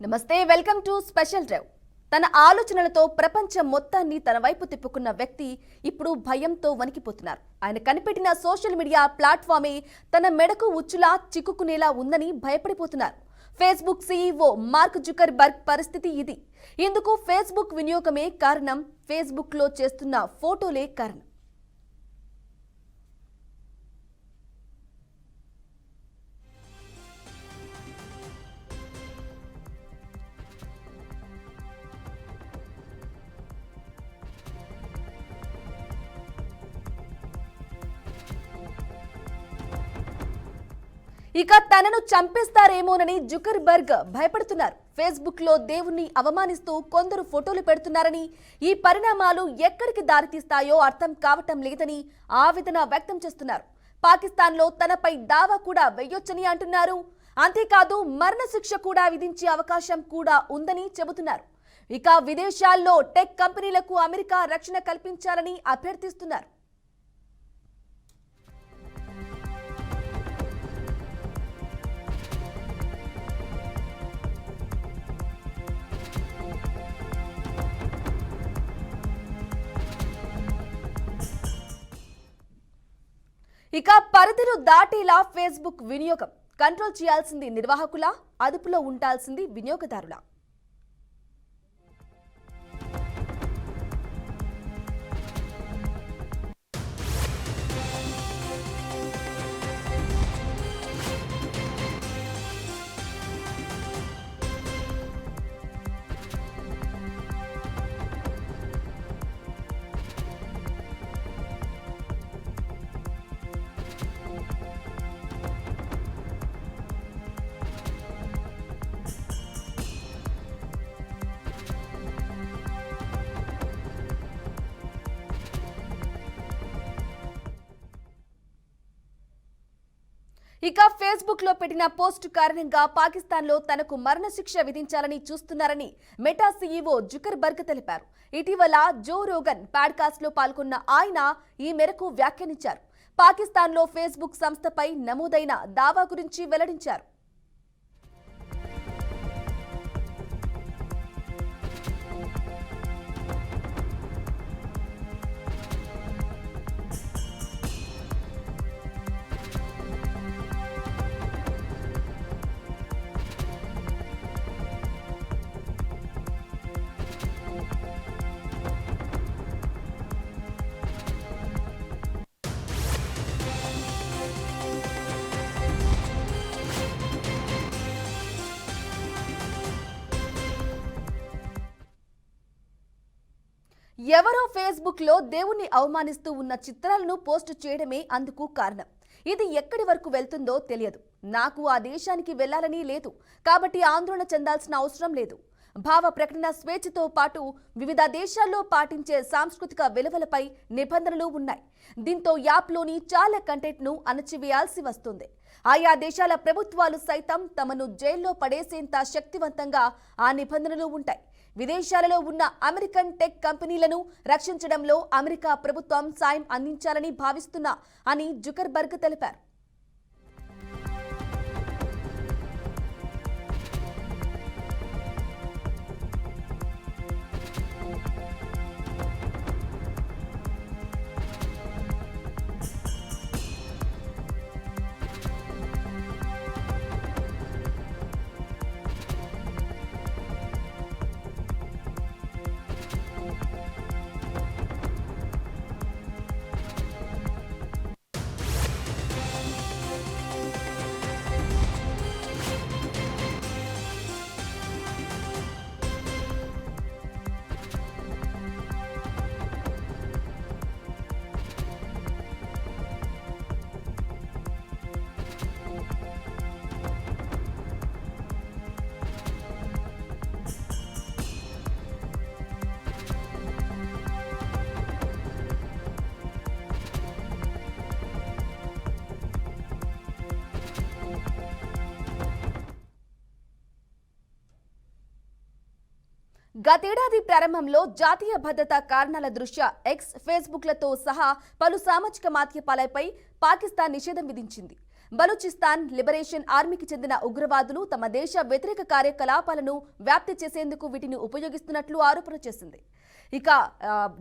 నమస్తే, welcome to special drive. తన ఆలోచనలతో ప్రపంచం మొత్తాన్ని తన వైపు తిప్పుకున్న వ్యక్తి ఇప్పుడు భయంతో వణికిపోతున్నారు. ఆయన కనిపెట్టిన సోషల్ మీడియా ప్లాట్ఫామే తన మెడకు ఉచ్చులా చిక్కుకునేలా ఉందని భయపడిపోతున్నారు. ఫేస్బుక్ సీఈఓ మార్క్ జుకర్బర్గ్ పరిస్థితి ఇది. ఇందుకు ఫేస్బుక్ వినియోగమే కారణం, ఫేస్బుక్లో చేస్తున్న ఫోటోలే కారణం. ఇక తనను చంపేస్తారేమోనని జుకర్బర్గ్ భయపడుతున్నారు. ఫేస్బుక్ లో దేవుణ్ణి అవమానిస్తూ కొందరు ఫోటోలు పెడుతున్నారని, ఈ పరిణామాలు ఎక్కడికి దారితీస్తాయో అర్థం కావటం లేదని ఆవేదన వ్యక్తం చేస్తున్నారు. పాకిస్తాన్లో తనపై దావా కూడా వెయ్యొచ్చని అంటున్నారు. అంతేకాదు మరణశిక్ష కూడా విధించే అవకాశం కూడా ఉందని చెబుతున్నారు. ఇక విదేశాల్లో టెక్ కంపెనీలకు అమెరికా రక్షణ కల్పించాలని అభ్యర్థిస్తున్నారు. ఇక పరిధిలు దాటేలా ఫేస్బుక్ వినియోగం కంట్రోల్ చేయాల్సింది నిర్వాహకుల, అదుపులో ఉండాల్సింది వినియోగదారుల. ఇక ఫేస్బుక్ లో పెట్టిన పోస్ట్ కారణంగా పాకిస్తాన్లో తనకు మరణశిక్ష విధించాలని చూస్తున్నారని మెటా సీఈఓ జుకర్బర్గ్ తెలిపారు. ఇటీవల జో రోగన్ పాడ్కాస్ట్ లో పాల్గొన్న ఆయన ఈ మేరకు వ్యాఖ్యానించారు. పాకిస్తాన్లో ఫేస్బుక్ సంస్థపై నమోదైన దావా గురించి వెల్లడించారు. ఎవరో ఫేస్బుక్ లో దేవుణ్ణి అవమానిస్తూ ఉన్న చిత్రాలను పోస్టు చేయడమే అందుకు కారణం. ఇది ఎక్కడి వరకు వెళ్తుందో తెలియదు. నాకు ఆ దేశానికి వెళ్లాలని లేదు, కాబట్టి ఆందోళన చెందాల్సిన అవసరం లేదు. భావ ప్రకటన స్వేచ్ఛతో పాటు వివిధ దేశాల్లో పాటించే సాంస్కృతిక విలువలపై నిబంధనలు ఉన్నాయి. దీంతో యాప్లోని చాలా కంటెంట్ను అణచివేయాల్సి వస్తుంది. ఆయా దేశాల ప్రభుత్వాలు సైతం తమను జైల్లో పడేసేంత శక్తివంతంగా ఆ నిబంధనలు ఉంటాయి. విదేశాలలో ఉన్న అమెరికన్ టెక్ కంపెనీలను రక్షించడంలో అమెరికా ప్రభుత్వం సాయం అందించాలని భావిస్తున్నా అని జుకర్బర్గ్ తెలిపారు. గతేడాది ప్రారంభంలో జాతీయ భద్రతా కారణాల దృష్ట్యా ఎక్స్, ఫేస్బుక్లతో సహా పలు సామాజిక మాధ్యమాలపై పాకిస్తాన్ నిషేధం విధించింది. బలూచిస్తాన్ లిబరేషన్ ఆర్మీకి చెందిన ఉగ్రవాదులు తమ దేశ వ్యతిరేక కార్యకలాపాలను వ్యాప్తి చేసేందుకు వీటిని ఉపయోగిస్తున్నట్లు ఆరోపణ చేసింది. ఇక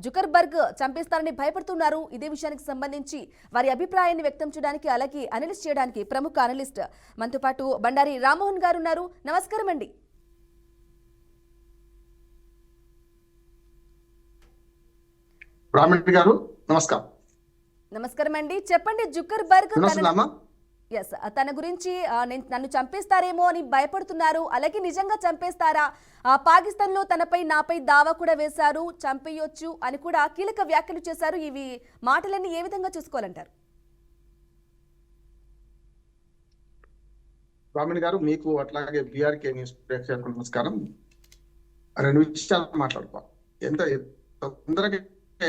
జుకర్బర్గ్ చంపేస్తారని భయపడుతున్నారు. ఇదే విషయానికి సంబంధించి వారి అభిప్రాయాన్ని వ్యక్తం చేయడానికి, అలాగే అనలిస్ట్ చేయడానికి ప్రముఖ అనలిస్ట్ మనతో పాటు బండారి రామ్మోహన్ గారు ఉన్నారు. నమస్కారం అండి. గారు నమస్కారం. నమస్కారం అండి. చెప్పండి, జుకర్బర్గ్ తన గురించి నన్ను చంపేస్తారేమో అని భయపడుతున్నారు, అలాగే నిజంగా చంపేస్తారా, పాకిస్తాన్ లో తనపై నాపై దావా కూడా వేశారు, చంపేయొచ్చు అని కూడా కీలక వ్యాఖ్యలు చేశారు. ఇవి మాటలన్నీ ఏ విధంగా చూసుకోవాలంటారు? బ్రాహ్మణి గారు, మీకు అట్లాగే బీఆర్కే న్యూస్ ప్రేక్షకులకు నమస్కారం. రెండు విషయాలు మాట్లాడుకోవాలి. ఎంత తొందరగా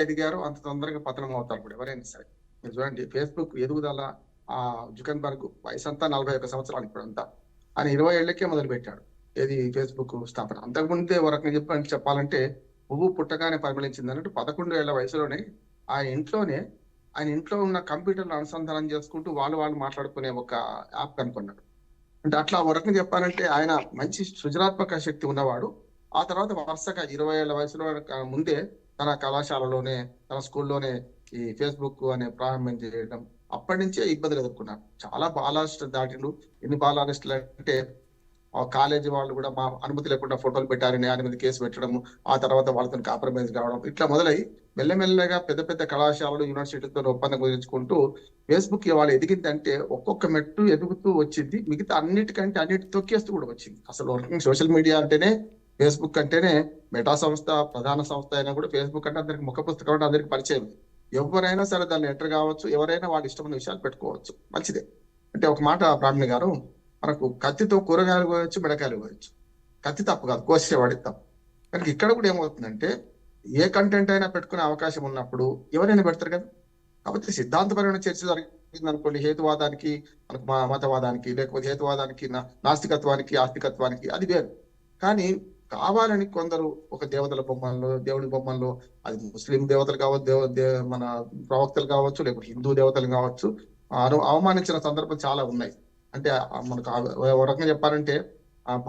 ఎదిగారో అంత తొందరగా పతనం అవుతారు ఇప్పుడు ఎవరైనా సరే. మీరు చూడండి, ఫేస్బుక్ ఎదుగుదల, జుకర్బర్గ్ వయసు అంతా 41 సంవత్సరాలు ఇప్పుడు అంతా. ఆయన 20 ఏళ్లకే మొదలు పెట్టాడు ఏది ఫేస్బుక్ స్థాపన. అంతకుముందే ఒక రకంగా చెప్పాలంటే పువ్వు పుట్టగానే పరిమళించింది అన్నట్టు 11 ఏళ్ల వయసులోనే ఆయన ఇంట్లో ఉన్న కంప్యూటర్లు అనుసంధానం చేసుకుంటూ వాళ్ళు మాట్లాడుకునే ఒక యాప్ కనుక్కున్నాడు. అంటే అట్లా ఒక రకంగా చెప్పాలంటే ఆయన మంచి సృజనాత్మక శక్తి ఉన్నవాడు. ఆ తర్వాత వరుసగా 20 ఏళ్ల వయసులో ముందే తన కళాశాలలోనే, తన స్కూల్లోనే ఈ ఫేస్బుక్ అనే ప్రారంభం చేయడం, అప్పటి నుంచే ఇబ్బందులు ఎదుర్కొన్నారు. చాలా బాలారిస్టులు దాటిండు. ఎన్ని బాలారిస్టులు అంటే కాలేజీ వాళ్ళు కూడా మా అనుమతి లేకుండా ఫోటోలు పెట్టారని ఆయన మీద కేసు పెట్టడము, ఆ తర్వాత వాళ్ళతో కాంప్రమైజ్ కావడం, ఇట్లా మొదలై మెల్లమెల్లగా పెద్ద పెద్ద కళాశాలలు, యూనివర్సిటీతో ఒప్పందం కుదుర్చుకుంటూ ఫేస్బుక్ ఇవాళ ఎదిగిందంటే ఒక్కొక్క మెట్టు ఎదుగుతూ వచ్చింది. మిగతా అన్నిటి తొక్కేస్తూ కూడా వచ్చింది. అసలు సోషల్ మీడియా అంటేనే, ఫేస్బుక్ అంటేనే మెటా సంస్థ ప్రధాన సంస్థ అయినా కూడా ఫేస్బుక్ అంటే అందరికి ముఖ పుస్తకం అంటే అందరికి పరిచయం. ఎవరైనా సరే దాన్ని ఎంటర్ కావచ్చు, ఎవరైనా వాళ్ళ ఇష్టమైన విషయాలు పెట్టుకోవచ్చు, మంచిదే. అంటే ఒక మాట బ్రాహ్మణి గారు, మనకు కత్తితో కూరగాయలు కోయవచ్చు, మిడకాయలు కోయవచ్చు. కత్తి తప్పు కాదు, కోసేవాడి తప్పు. కనుక ఇక్కడ కూడా ఏమవుతుందంటే ఏ కంటెంట్ అయినా పెట్టుకునే అవకాశం ఉన్నప్పుడు ఎవరైనా పెడతారు కదా. కాబట్టి సిద్ధాంతపరమైన చర్చ జరిగింది అనుకోండి, హేతువాదానికి మనకు మతవాదానికి, లేకపోతే హేతువాదానికి నాస్తికత్వానికి ఆస్తికత్వానికి, అది వేరు. కానీ కావాలని కొందరు ఒక దేవతల బొమ్మల్లో, దేవుడి బొమ్మల్లో, అది ముస్లిం దేవతలు కావచ్చు, మన ప్రవక్తలు కావచ్చు, లేకపోతే హిందూ దేవతలు కావచ్చు, అవమానించిన సందర్భాలు చాలా ఉన్నాయి. అంటే మనకు ఒక రకంగా చెప్పాలంటే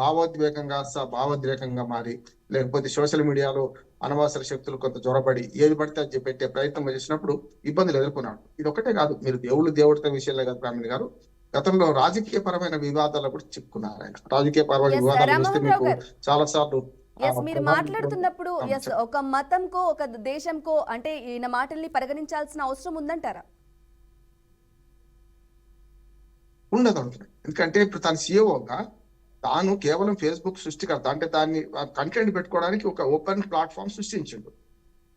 భావోద్వేగంగా మారి, లేకపోతే సోషల్ మీడియాలో అనవసర శక్తులు కొంత జ్వరపడి ఏది పడితే అది పెట్టే ప్రయత్నం చేసినప్పుడు ఇబ్బందులు ఎదుర్కొన్నాడు. ఇది ఒకటే కాదు, మీరు దేవుడితో విషయాలే కదా బ్రాహ్మణి గారు, గతంలో రాజకీయ పరమైన వివాదాలు కూడా చిక్కున్నారు ఆయన. రాజకీయ పరమైన వివాదాలు చూస్తే మీకు చాలా సార్లు మీరు మాట్లాడుతున్నప్పుడు ఒక మతంకో ఒక దేశంకో అంటే ఈయన మాటల్ని పరిగణించాల్సిన అవసరం ఉందంటారా? ఉండదు. ఎందుకంటే ఇప్పుడు తన సీఈఓగా తాను కేవలం ఫేస్బుక్ సృష్టికర్త, అంటే దాన్ని కంటెంట్ పెట్టుకోవడానికి ఒక ఓపెన్ ప్లాట్ఫామ్ సృష్టించిండు.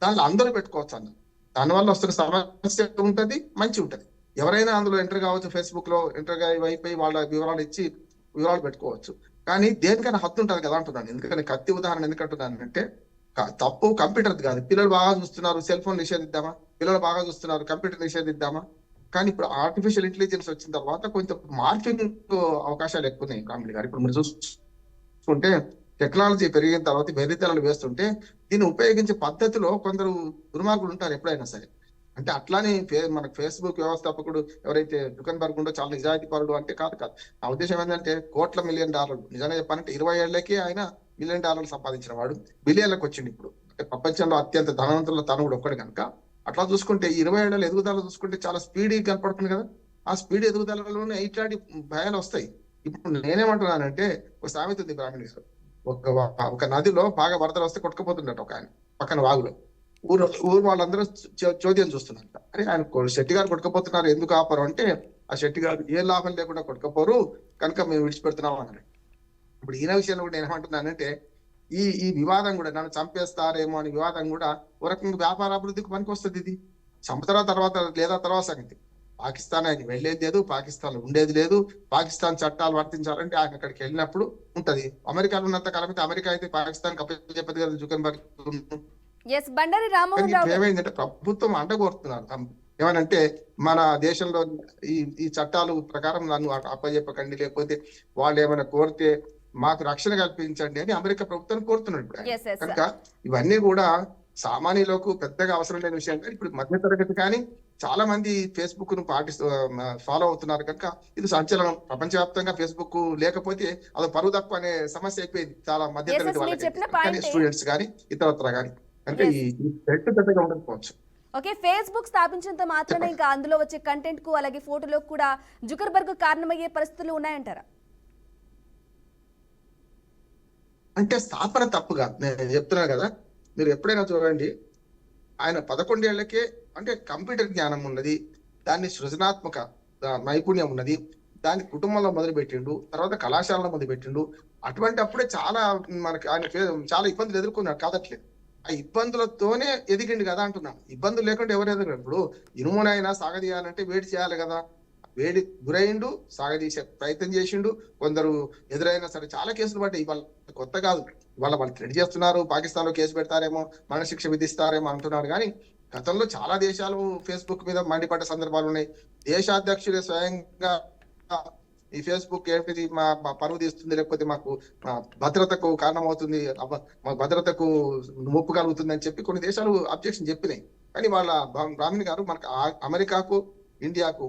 దానిలో అందరూ పెట్టుకోవచ్చు అన్న. దానివల్ల వస్తున్న సమస్య ఉంటది, మంచి ఉంటది. ఎవరైనా అందులో ఎంటర్ కావచ్చు, ఫేస్బుక్ లో ఎంటర్ అయిపోయి వాళ్ళ వివరాలు పెట్టుకోవచ్చు. కానీ దేనికైనా హద్దు ఉంటుంది కదా అంటున్నాను. ఎందుకంటే కత్తి ఉదాహరణ ఎందుకంటున్నాను అంటే, తప్పు కంప్యూటర్ది కాదు. పిల్లలు బాగా చూస్తున్నారు, సెల్ ఫోన్ నిషేధిద్దామా? పిల్లలు బాగా చూస్తున్నారు, కంప్యూటర్ నిషేధిద్దామా? కానీ ఇప్పుడు ఆర్టిఫిషియల్ ఇంటెలిజెన్స్ వచ్చిన తర్వాత కొంచెం మార్ఫింగ్ అవకాశాలు ఎక్కువ ఉన్నాయి బ్రాహ్మణి గారు. ఇప్పుడు మీరు చూసుకుంటే టెక్నాలజీ పెరిగిన తర్వాత వెర్రితెరలు వేస్తుంటే దీన్ని ఉపయోగించే పద్ధతిలో కొందరు దుర్మార్గులు ఉంటారు ఎప్పుడైనా సరే. అంటే అట్లానే మనకు ఫేస్బుక్ వ్యవస్థాపకుడు ఎవరైతే జుకర్బర్గ్ ఉందో చాలా నిజాయితీ పరుడు అంటే కాదు. నా ఉద్దేశం ఏంటంటే $1 మిలియన్, నిజంగా చెప్పాలంటే 20 ఏళ్లకే ఆయన $1 మిలియన్ సంపాదించిన వాడు, బిలియన్లకు వచ్చింది ఇప్పుడు. అంటే ప్రపంచంలో అత్యంత ధనవంతుల తను కూడా ఒక్కడు కనుక అట్లా చూసుకుంటే 20 ఏళ్ల ఎదుగుదల చూసుకుంటే చాలా స్పీడ్ కనపడుతుంది కదా. ఆ స్పీడ్ ఎదుగుదలలోనే ఇట్లాంటి భయాలు వస్తాయి. ఇప్పుడు నేనేమంటున్నానంటే, ఒక సామెత ఉంది బ్రాహ్మణి గారు, ఒక నదిలో బాగా వరదలు వస్తే కొట్టుకుపోతుందట ఒక ఆయన పక్కన వాగులో. ఊరు వాళ్ళందరూ చోద్యం చూస్తున్నారు. అరే ఆయన శెట్టి గారు కొట్టుకపోతున్నారు, ఎందుకు ఆపరు అంటే, ఆ శెట్టి గారు ఏ లాభం లేకుండా కొట్టుకపోరు కనుక మేము విడిచిపెడుతున్నాం అన్నారు. ఇప్పుడు ఈయన విషయంలో కూడా నేను ఏమంటున్నానంటే, ఈ వివాదం కూడా నన్ను చంపేస్తారేమో అని వివాదం కూడా ఒక రకంగా వ్యాపార అభివృద్ధికి పనికి వస్తుంది. ఇది సంవత్సరాల తర్వాత లేదా తర్వాత సంగతి. పాకిస్తాన్ ఆయన వెళ్ళేది లేదు, పాకిస్తాన్ ఉండేది లేదు. పాకిస్తాన్ చట్టాలు వర్తించాలంటే ఆయన అక్కడికి వెళ్ళినప్పుడు ఉంటది. అమెరికాలో ఉన్నంత కాలం అయితే అమెరికా అయితే పాకిస్తాన్ చెప్పదు కదా. జుకర్బర్గ్ ఏమైందంటే ప్రభుత్వం అండగోరుతున్నారు. ఏమనంటే మన దేశంలో ఈ చట్టాలు ప్రకారం నన్ను అప్పచెప్పకండి, లేకపోతే వాళ్ళు ఏమైనా కోరితే మాకు రక్షణ కల్పించండి అని అమెరికా ప్రభుత్వం కోరుతున్నాడు ఇప్పుడు. కనుక ఇవన్నీ కూడా సామాన్యులకు పెద్దగా అవసరం లేని విషయం. కానీ ఇప్పుడు మధ్యతరగతి కానీ చాలా మంది ఫేస్బుక్ ను ఫాలో అవుతున్నారు కనుక ఇది సంచలనం. ప్రపంచవ్యాప్తంగా ఫేస్బుక్ లేకపోతే అది పరువు తక్కువ అనే సమస్య అయిపోయింది చాలా ఎస్ మధ్యతరగతి ఎస్ మీరు వాళ్ళకి, చెప్పిన కానీ పాయింటే. స్టూడెంట్స్ కానీ ఇతరత్ర కానీ కనుక ఎస్. ఈ థ్రెట్ పెద్దగా ఉండకపోవచ్చు. ఓకే, ఫేస్బుక్ స్థాపించినంత మాత్రాన చెప్పండి. ఇంకా అందులో వచ్చే కంటెంట్ కు అలాగే ఫోటోలకు కూడా జుకర్బర్గ్ కారణమయ్యే పరిస్థితులు ఉన్నాయంటారా? అంటే స్థాపన తప్పు కాదు, నేను చెప్తున్నాను కదా. మీరు ఎప్పుడైనా చూడండి, ఆయన 11 ఏళ్లకే అంటే కంప్యూటర్ జ్ఞానం ఉన్నది, దాన్ని సృజనాత్మక నైపుణ్యం ఉన్నది, దాన్ని కుటుంబంలో మొదలు పెట్టిండు, తర్వాత కళాశాలలో మొదలు పెట్టిండు. అటువంటి అప్పుడే చాలా మనకి ఆయన చాలా ఇబ్బందులు ఎదుర్కొన్నాడు కాదట్లేదు. ఆ ఇబ్బందులతోనే ఎదిగిండు కదా అంటున్నాను. ఇబ్బందులు లేకుండా ఎవరు ఎదగరు. ఇప్పుడు ఇనుమునైనా సాగదీయాలంటే వేడి చేయాలి కదా. వేడి గురైండు, సాగదీసే ప్రయత్నం చేసిండు. కొందరు ఎదురైనా సరే చాలా కేసులు పడ్డాయి. ఇవాళ కొత్త కాదు, ఇవాళ వాళ్ళు థ్రెడ్ చేస్తున్నారు, పాకిస్తాన్ లో కేసు పెడతారేమో, మరణశిక్ష విధిస్తారేమో అంటున్నారు. కానీ గతంలో చాలా దేశాలు ఫేస్బుక్ మీద మండిపడ్డ సందర్భాలు ఉన్నాయి. దేశాధ్యక్షుడే స్వయంగా ఈ ఫేస్బుక్ ఏంటిది మా పరువు తీస్తుంది, లేకపోతే మాకు భద్రతకు కారణమవుతుంది, మా భద్రతకు ముప్పు కలుగుతుంది అని చెప్పి కొన్ని దేశాలు అబ్జెక్షన్ చెప్పినాయి. కానీ వాళ్ళ బ్రాహ్మణి గారు మనకు అమెరికాకు, ఇండియాకు,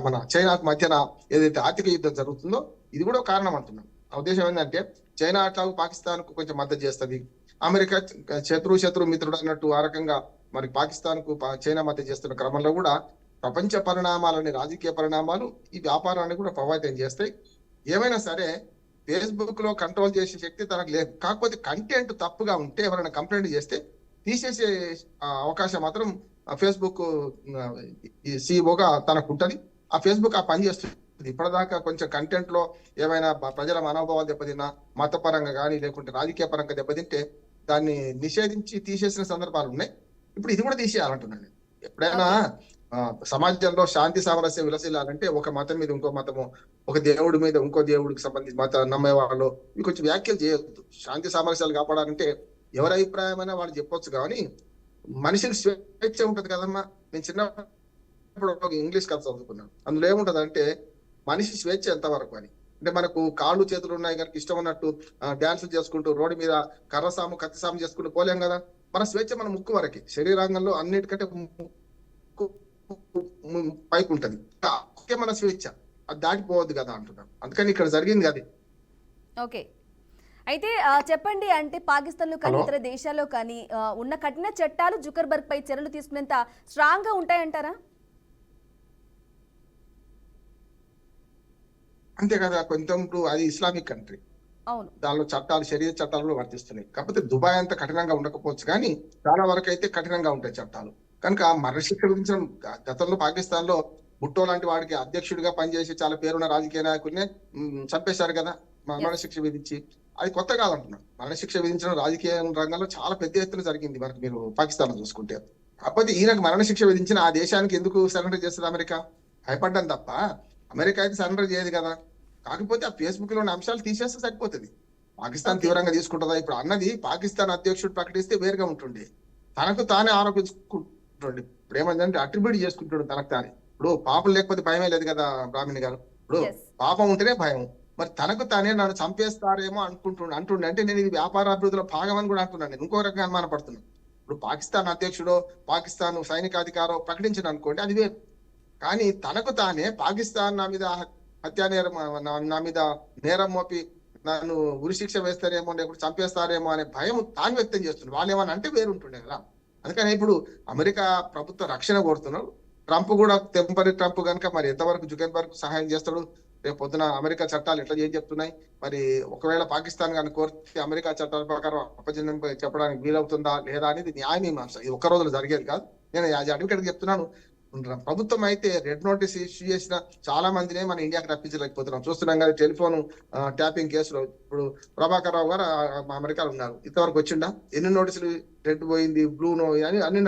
మన చైనాకు మధ్యన ఏదైతే ఆర్థిక యుద్ధం జరుగుతుందో ఇది కూడా కారణం అంటున్నాం. ఆ ఉద్దేశం ఏంటంటే చైనా అట్లా పాకిస్తాన్ కు కొంచెం మద్దతు చేస్తుంది, అమెరికా శత్రు మిత్రుడు అన్నట్టు ఆ రకంగా మరి పాకిస్తాన్ కు చైనా మద్దతు చేస్తున్న క్రమంలో కూడా ప్రపంచ పరిణామాలని, రాజకీయ పరిణామాలు ఈ వ్యాపారాన్ని కూడా ప్రభావితం చేస్తాయి. ఏమైనా సరే ఫేస్బుక్ లో కంట్రోల్ చేసే శక్తి తనకు లేదు. కాకపోతే కంటెంట్ తప్పుగా ఉంటే ఎవరైనా కంప్లైంట్ చేస్తే తీసేసే అవకాశం మాత్రం ఫేస్బుక్ సిఇఓగా తనకు ఉంటది. ఆ ఫేస్బుక్ ఆ పని చేస్తుంది. ఇప్పటిదాకా కొంచెం కంటెంట్ లో ఏమైనా ప్రజల మనోభావాలు దెబ్బతిన్నా, మతపరంగా కానీ లేకుంటే రాజకీయ పరంగా దెబ్బతింటే దాన్ని నిషేధించి తీసేసిన సందర్భాలు ఉన్నాయి. ఇప్పుడు ఇది కూడా తీసేయాలంటున్నాను. ఎప్పుడైనా సమాజంలో శాంతి సామరస్యం విలసిల్లాలంటే ఒక మతం మీద ఇంకో మతము, ఒక దేవుడి మీద ఇంకో దేవుడికి సంబంధించి నమ్మే వాళ్ళు ఇవి కొంచెం వ్యాఖ్యలు చేయవద్దు. శాంతి సామరస్యాలు కాపాడాలంటే ఎవరి అభిప్రాయమైనా వాళ్ళు చెప్పొచ్చు, కానీ మనిషికి స్వేచ్ఛ ఉంటది కదమ్మా. నేను చిన్నప్పుడు ఒక ఇంగ్లీష్ కథ చదువుకున్నాను. అందులో ఏముంటది అంటే మనిషి స్వేచ్ఛ ఎంతవరకు అని. అంటే మనకు కాళ్ళు చేతులు ఉన్నాయి కనుక ఇష్టం ఉన్నట్టు డాన్సులు చేసుకుంటూ రోడ్డు మీద కర్రసాము కత్తిసాము చేసుకుంటూ పోలేం కదా. మన స్వేచ్ఛ మన ముక్కు వరకే, శరీరాంగంలో అన్నిటికంటే పైకి ఉంటది. మన స్వేచ్ఛ అది దాటిపోవద్దు కదా అంటున్నాను. అందుకని ఇక్కడ జరిగింది అది. ఓకే, అయితే చెప్పండి, అంటే పాకిస్తాన్లో కానీ ఇతర దేశాల్లో కానీ ఉన్న కఠిన చట్టాలు జుకర్బర్గ్ పై చర్యలు తీసుకునేంత స్ట్రాంగ్ గా ఉంటాయంటారా? అంతే కదా. కొంచెం అది ఇస్లామిక్ కంట్రీ, అవును, దానిలో చట్టాలు శరీర చట్టాలు కూడా వర్తిస్తున్నాయి. కాకపోతే దుబాయ్ అంత కఠినంగా ఉండకపోవచ్చు, కానీ చాలా వరకు అయితే కఠినంగా ఉంటాయి చట్టాలు. కనుక మరణశిక్ష విధించడం, గతంలో పాకిస్తాన్ లో భుట్టో లాంటి వాడికి అధ్యక్షుడిగా పనిచేసి చాలా పేరున్న రాజకీయ నాయకుడిని చంపేశారు కదా మరణశిక్ష విధించి. అది కొత్త కాదంటున్నాను. మరణశిక్ష విధించడం రాజకీయ రంగంలో చాలా పెద్ద ఎత్తున జరిగింది మనకు, మీరు పాకిస్తాన్ లో చూసుకుంటే. కాకపోతే ఈయనకు మరణశిక్ష విధించిన ఆ దేశానికి ఎందుకు సరెండర్ చేస్తుంది అమెరికా? భయపడ్డం తప్ప అమెరికా అయితే సరెండర్ చేయదు కదా. కాకపోతే ఆ ఫేస్బుక్ లోని అంశాలు తీసేస్తే సరిపోతుంది. పాకిస్తాన్ తీవ్రంగా తీసుకుంటుందా? ఇప్పుడు అన్నది పాకిస్తాన్ అధ్యక్షుడు ప్రకటిస్తే వేరుగా ఉంటుండే, తనకు తానే ఆరోపించుకుంటుండే. ఇప్పుడు ఏమంటే అట్రిబ్యూట్ చేసుకుంటాడు తనకు తానే. ఇప్పుడు పాపం లేకపోతే భయమే లేదు కదా బ్రాహ్మణి గారు. ఇప్పుడు పాపం ఉంటేనే భయం. మరి తనకు తానే నన్ను చంపేస్తారేమో అంటుండే. అంటే నేను ఇది వ్యాపార అభివృద్ధిలో భాగం అని కూడా అంటున్నాను. నేను ఇంకో రకంగా అనుమాన పడుతున్నాను. ఇప్పుడు పాకిస్తాన్ అధ్యక్షుడో పాకిస్తాన్ సైనికాధికారో ప్రకటించిన అనుకోండి, అది వేరు. కానీ తనకు తానే పాకిస్తాన్ నా మీద హత్యానేరం, నా మీద నేరం మోపి నన్ను ఉరిశిక్ష వేస్తారేమో, లేకపోతే చంపేస్తారేమో అనే భయం తాను వ్యక్తం చేస్తున్నారు. వాళ్ళు ఏమన్నా అంటే వేరుంటుండే కదా. అందుకని ఇప్పుడు అమెరికా ప్రభుత్వ రక్షణ కోరుతున్నారు. ట్రంప్ కూడా టెంపరీ ట్రంప్ కనుక మరి ఎంతవరకు జుకర్బర్గ్ సహాయం చేస్తాడు? రేపు పొద్దున అమెరికా చట్టాలు ఎట్లా ఏం చెప్తున్నాయి? మరి ఒకవేళ పాకిస్తాన్ కానీ కోరితే అమెరికా చట్టాల ప్రకారం అప్పచెందం చెప్పడానికి వీలవుతుందా లేదా అనేది న్యాయమీమాంస. ఇది ఒక్క రోజులో జరిగేది కాదు. నేను అడ్వకేట్ చెప్తున్నాను. ప్రభుత్వం అయితే రెడ్ నోటీస్ ఇష్యూ చేసిన చాలా మందినే మన ఇండియాకి రప్పించలేకపోతున్నాం. చూస్తున్నాం కదా టెలిఫోన్ ట్యాపింగ్ కేసులో. ఇప్పుడు ప్రభాకర్ రావు గారు అమెరికాలో ఉన్నారు, ఇంతవరకు వచ్చిండా? ఎన్ని నోటీసులు, రెడ్ పోయింది, బ్లూ నో అని అన్ని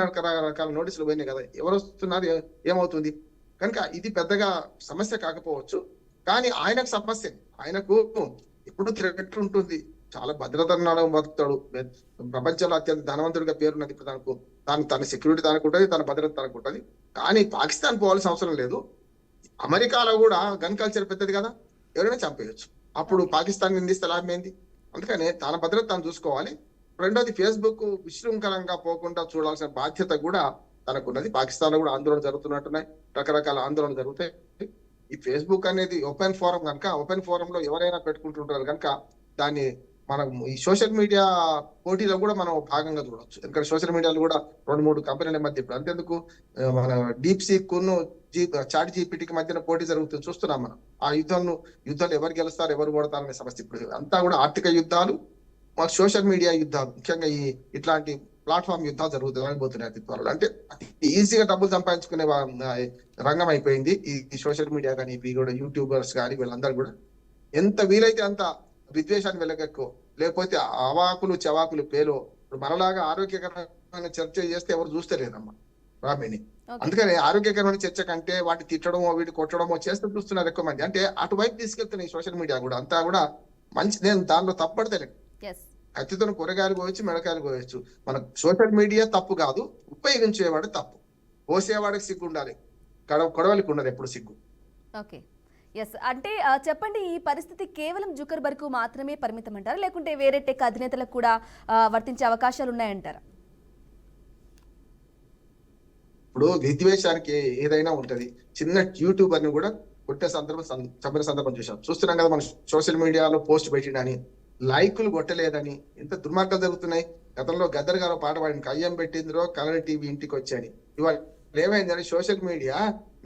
రకాల నోటీసులు పోయినాయి కదా. ఎవరు వస్తున్నారు, ఏమవుతుంది? కనుక ఇది పెద్దగా సమస్య కాకపోవచ్చు, కానీ ఆయనకు సమస్య. ఆయనకు ఎప్పుడు థ్రెట్ ఉంటుంది, చాలా భద్రత బతుకుతాడు. ప్రపంచంలో అత్యంత ధనవంతుడిగా పేరున్నది. ఇప్పుడు తన సెక్యూరిటీ తనకు ఉంటుంది, తన భద్రత తనకు ఉంటుంది. కానీ పాకిస్తాన్ పోవాల్సిన అవసరం లేదు. అమెరికాలో కూడా గన్ కల్చర్ పెద్దది కదా, ఎవరైనా చంపేయచ్చు. అప్పుడు పాకిస్తాన్ నిందిస్తే లాభం ఏంది? అందుకనే తన భద్రత తాను చూసుకోవాలి. రెండోది, ఫేస్బుక్ విశృంఖలంగా పోకుండా చూడాల్సిన బాధ్యత కూడా తనకున్నది. పాకిస్తాన్ లో కూడా ఆందోళన జరుగుతున్నట్టున్నాయి, రకరకాల ఆందోళనలు జరుగుతాయి. ఈ ఫేస్బుక్ అనేది ఓపెన్ ఫోరం కనుక, ఓపెన్ ఫోరం లో ఎవరైనా పెట్టుకుంటుంటారు కనుక దాన్ని మనం ఈ సోషల్ మీడియా పోటీలో కూడా మనం భాగంగా చూడవచ్చు. ఎందుకంటే సోషల్ మీడియాలో కూడా 2-3 కంపెనీల మధ్య ఇప్పుడు అంతేందుకు మన డీప్ సీక్ చాట్ జీపీటీకి మధ్యన పోటీ జరుగుతుంది చూస్తున్నాం మనం. ఆ యుద్ధంలో ఎవరు గెలుస్తారు ఎవరు ఓడతారనే సమస్య. ఇప్పుడు అంతా కూడా ఆర్థిక యుద్ధాలు, సోషల్ మీడియా యుద్ధాలు, ముఖ్యంగా ఇట్లాంటి ప్లాట్ఫామ్ యుద్ధాలు జరగబోతున్నాయి త్వరలో. అంటే ఈజీగా డబ్బులు సంపాదించుకునే రంగం అయిపోయింది ఈ సోషల్ మీడియా కానీ, ఇవి కూడా యూట్యూబర్స్ కానీ వీళ్ళందరూ కూడా ఎంత వీలైతే అంత విద్వేషాన్ని వెలగెక్కో, లేకపోతే అవాకులు చవాకులు పేలో. ఇప్పుడు మనలాగా ఆరోగ్యకరమైన చర్చ చేస్తే ఎవరు చూస్తలేదమ్మా రామిని. అందుకని ఆరోగ్యకరమైన చర్చ కంటే వాటి తిట్టడమో వీటి కొట్టడమో చేస్తే చూస్తున్నారు ఎక్కువ మంది. అంటే అటువైపు తీసుకెళ్తున్నాయి సోషల్ మీడియా కూడా. అంతా కూడా మంచి, నేను దానిలో తప్పడతలేదు. కత్తితో కూరగాయలు కోయచ్చు, మెడకాయలు కోయచ్చు. మన సోషల్ మీడియా తప్పు కాదు, ఉపయోగించేవాడు తప్పు. పోసేవాడికి సిగ్గు ఉండాలి, కొడవలికి ఉండదు ఎప్పుడు సిగ్గు. Okay, yes. అంటే చెప్పండి, ఈ పరిస్థితి కేవలం జుకర్బర్గ్ మాత్రమే పరిమితం అంటారా, లేకుంటే వేరే టెక్ అధినేతలకు కూడా వర్తించే అవకాశాలు ఉన్నాయంటారా? ఇప్పుడు విద్వేషానికి ఏదైనా ఉంటది. చిన్న యూట్యూబర్ ని కూడా కొట్టే చంపిన సందర్భం చూస్తున్నాం కదా. మనం సోషల్ మీడియాలో పోస్ట్ పెట్టినని, లైకులు కొట్టలేదని ఎంత దుర్మార్గాలు జరుగుతున్నాయి. గతంలో గద్దర్ గారు పాట పాడిన కయ్యం పెట్టిందిరో కలర్ టీవీ ఇంటికి వచ్చాయని. ఇవాళ ఏమైందని సోషల్ మీడియా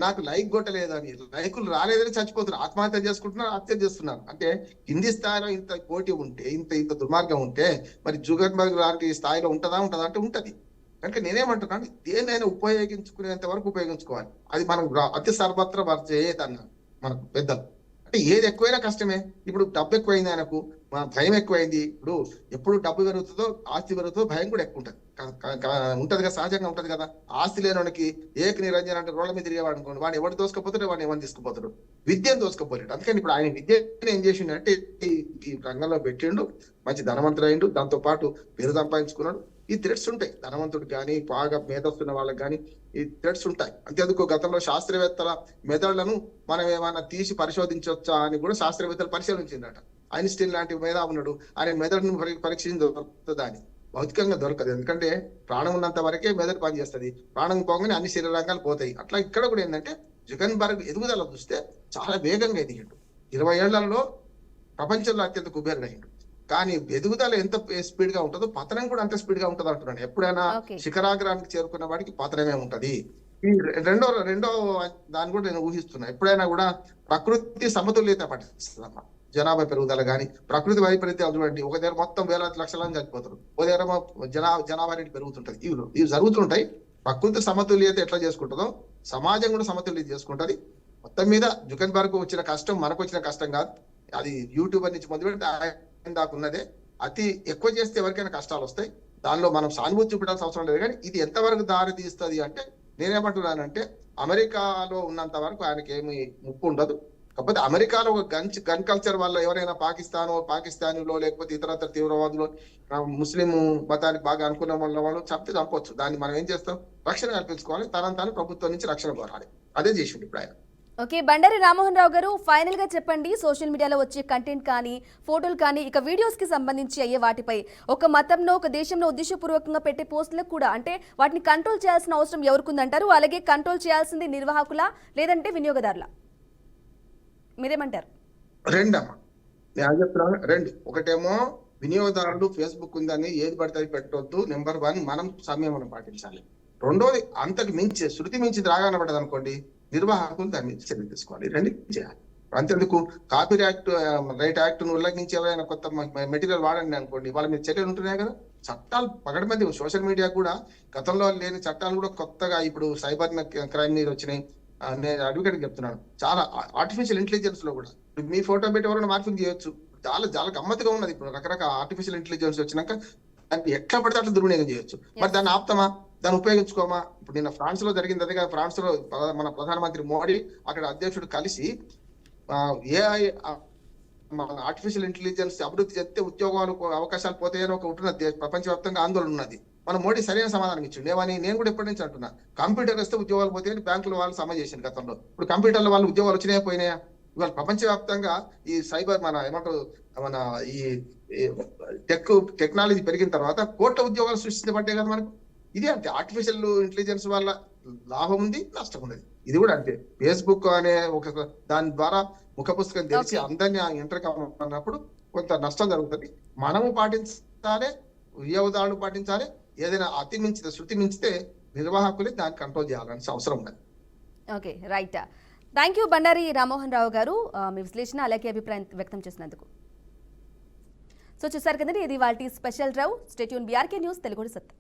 నాకు లైక్ కొట్టలేదని, లైకులు రాలేదని చచ్చిపోతున్నారు, ఆత్మహత్య చేసుకుంటున్నారు, హత్య చేస్తున్నారు. అంటే కింది స్థాయిలో ఇంత పోటీ ఉంటే, ఇంత దుర్మార్గం ఉంటే మరి జుకర్బర్గ్ లాంటి స్థాయిలో ఉంటదా అంటే ఉంటది. కనుక నేనేమంటున్నాను, దేనైనా ఉపయోగించుకునేంత వరకు ఉపయోగించుకోవాలి. అది మనం అతి సర్వత్ర చేయదన్న మనకు పెద్దలు. అంటే ఏది ఎక్కువైనా కష్టమే. ఇప్పుడు డబ్బు ఎక్కువైంది ఆయనకు, భయం ఎక్కువైంది. ఇప్పుడు ఎప్పుడు డబ్బు పెరుగుతుందో ఆస్తి పెరుగుతుందో భయం కూడా ఎక్కువ ఉంటది కదా, సహజంగా ఉంటది కదా. ఆస్తి లేనివాడికి ఏక నిరంజన్ అంటే రోడ్ల మీద తిరిగేవాడు అనుకోండి, వాడు ఎవరు దోసుకపోతాడు, వాడిని ఎవరిని తీసుకుపోతాడు, విద్యను దోసుకుపోలేడు. అందుకని ఇప్పుడు ఆయన విద్యను ఏం చేసిండు ఈ రంగంలో పెట్టిండు, మంచి ధనవంతుడు అయిండు, దాంతో పాటు పేరు సంపాదించుకున్నాడు. ఈ థ్రెడ్స్ ఉంటాయి ధనవంతుడికి కానీ, బాగా మేధస్తున్న వాళ్ళకి కానీ ఈ థ్రెడ్స్ ఉంటాయి. అంతేందుకు గతంలో శాస్త్రవేత్తల మెథడ్లను మనం ఏమైనా తీసి పరిశోధించవచ్చా అని కూడా శాస్త్రవేత్తలు పరిశీలించిందట. ఐన్స్టీన్ లాంటి మేధావి ఉన్నాడు, ఆయన మెదడును పరీక్షించి దొరుకుతుంది అని. భౌతికంగా దొరకదు, ఎందుకంటే ప్రాణం ఉన్నంత వరకే మెదడు పనిచేస్తుంది, ప్రాణం పోగానే అన్ని శరీర రంగాలు పోతాయి. అట్లా ఇక్కడ కూడా ఏంటంటే జుకర్బర్గ్ ఎదుగుదల చూస్తే చాలా వేగంగా ఎదిగిండు. 20 ఏళ్లలో ప్రపంచంలో అత్యంత కుబేరుడయ్యిండు. కానీ ఎదుగుదల ఎంత స్పీడ్ గా ఉంటుందో పతనం కూడా అంత స్పీడ్ గా ఉంటుంది అంటున్నాను. ఎప్పుడైనా శిఖరాగ్రానికి చేరుకున్న వాడికి పతనమే ఉంటది. ఈ రెండో దాన్ని కూడా నేను ఊహిస్తున్నా. ఎప్పుడైనా కూడా ప్రకృతి సమతుల్యత పట్టిస్తుందమ్మా. జనాభా పెరుగుదల కానీ, ప్రకృతి వైపరీత్యాలు చూడండి. ఒక దగ్గర మొత్తం వేలాది లక్షలను చనిపోతారు, ఒక దగ్గర జనాభా రేటు పెరుగుతుంటది. ఇవి జరుగుతుంటాయి. ప్రకృతి సమతుల్యత ఎట్లా చేసుకుంటుందో సమాజం కూడా సమతుల్యత చేసుకుంటది. మొత్తం మీద జుకర్బర్గ్ వచ్చిన కష్టం మనకు వచ్చిన కష్టం కాదు, అది యూట్యూబర్ నుంచి మొదలుపెట్టి దాకున్నదే. అతి ఎక్కువ చేస్తే ఎవరికైనా కష్టాలు వస్తాయి, దానిలో మనం సానుభూతి చూపించాల్సిన అవసరం లేదు. కానీ ఇది ఎంతవరకు దారి తీస్తుంది అంటే నేనేమంటున్నానంటే అమెరికాలో ఉన్నంత వరకు ఆయనకి ఏమి ముప్పు ఉండదు. కాకపోతే అమెరికాలో ఒక గన్ కల్చర్ వల్ల ఎవరైనా పాకిస్తానీలో లేకపోతే ఇతరత్ర తీవ్రవాదులు ముస్లిం మతానికి బాగా అనుకున్న వాళ్ళు చంపొచ్చు. దాన్ని మనం ఏం చేస్తాం, రక్షణ కల్పించుకోవాలి. తనంతాను ప్రభుత్వం నుంచి రక్షణ కోరాలి. అదే చేసిండు ఇప్పుడు ఆయన. ఓకే, బండారి రామ్మోహన్ రావు గారు, ఫైనల్ గా చెప్పండి, సోషల్ మీడియాలో వచ్చే కంటెంట్ కానీ, ఫోటోలు కానీ, ఇక వీడియోస్ కి సంబంధించి అయ్యే వాటిపై ఒక మతంలో, ఒక దేశంలో ఉద్దేశపూర్వకంగా పెట్టే పోస్టులకు కూడా అంటే వాటిని కంట్రోల్ చేయాల్సిన అవసరం ఎవరికుందంటారు? అలాగే కంట్రోల్ చేయాల్సింది నిర్వాహకులా లేదంటే వినియోగదారులా? మీరేమంటారు? రెండమ్మా, నేను చెప్తున్నాను రెండు. ఒకటేమో వినియోగదారులు ఫేస్బుక్ ఉందని ఏది పడితే అది పెట్టొద్దు. నెంబర్ 1 మనం సంయమనం పాటించాలి. రెండోది అంతకు మించి శృతి మించి రాగాన పడ్డది అనుకోండి, నిర్వాహకులు దాని మీద చర్య తీసుకోవాలి. రెండు చేయాలి. అంతేందుకు కాపీ రైట్ యాక్ట్ ను ఉల్లంఘించి ఎవరైనా కొత్త మెటీరియల్ వాడండి అనుకోండి, వాళ్ళ మీద చర్యలు ఉంటున్నాయి కదా. చట్టాలు పగడమంది. సోషల్ మీడియా కూడా గతంలో లేని చట్టాలు కూడా కొత్తగా ఇప్పుడు సైబర్ క్రైమ్ మీద వచ్చినాయి. నేను అడ్వకేట్ చెప్తున్నాను, చాలా ఆర్టిఫిషియల్ ఇంటెలిజెన్స్ లో కూడా మీ ఫోటో పెట్టి ఎవరైనా మార్పింగ్ చేయొచ్చు. చాలా చాలా గమ్మత్తుగా ఉన్నది. ఇప్పుడు రకరకాల ఆర్టిఫిషియల్ ఇంటెలిజెన్స్ వచ్చినాక దాన్ని ఎట్లా పడితే అట్లా దుర్వినియోగం చేయొచ్చు. మరి దాన్ని ఆపుతామా, దాన్ని ఉపయోగించుకోమా? ఇప్పుడు నిన్న ఫ్రాన్స్ లో జరిగింది అదే. ఫ్రాన్స్ లో మన ప్రధానమంత్రి మోడీ అక్కడ అధ్యక్షుడు కలిసి ఏఐ మన ఆర్టిఫిషియల్ ఇంటెలిజెన్స్ అభివృద్ధి చేస్తే ఉద్యోగాలు అవకాశాలు పోతాయని ఒక ఉంటున్నది, ప్రపంచవ్యాప్తంగా ఆందోళన ఉన్నది. మన మోడీ సరైన సమాధానం ఇచ్చిండు. ఏమని నేను కూడా ఎప్పటి నుంచి అంటున్నా, కంప్యూటర్ వస్తే ఉద్యోగాలు పోతాయని బ్యాంకుల వాళ్ళు సమ చేసింది గతంలో. ఇప్పుడు కంప్యూటర్లో వాళ్ళు ఉద్యోగాలు వచ్చినాయా పోయినాయా? ఇవాళ ప్రపంచవ్యాప్తంగా ఈ సైబర్ మన ఏమంటారు మన ఈ టెక్నాలజీ పెరిగిన తర్వాత కోట్ల ఉద్యోగాలు సృష్టించబడ్డాయి కదా మనకు. ఇది అంతే, ఆర్టిఫిషియల్ ఇంటెలిజెన్స్ వల్ల లాభం ఉంది, నష్టం ఉన్నది. ఇది కూడా అంతే. ఫేస్బుక్ అనే ఒక దాని ద్వారా ముఖ పుస్తకం తెరిచి Okay. అందరినీ ఎంటర్ కావాలన్నప్పుడు కొంత నష్టం జరుగుతుంది. మనము పాటించాలి, వినియోగదారులు పాటించాలి. ఏదైనా అతి మించితే, శృతి మించితే నిర్వాహకులే దాన్ని కంట్రోల్ చేయాల్సిన అవసరం ఉన్నది. Okay, right. Thank you Bandari Rammohan Rao garu, మీ విశ్లేషణ అలాగే అభిప్రాయం వ్యక్తం చేసినందుకు. సో చూసారు కదండి, ఇది వాటి special drive. Stay tune, BRK news Telugu సత్తా.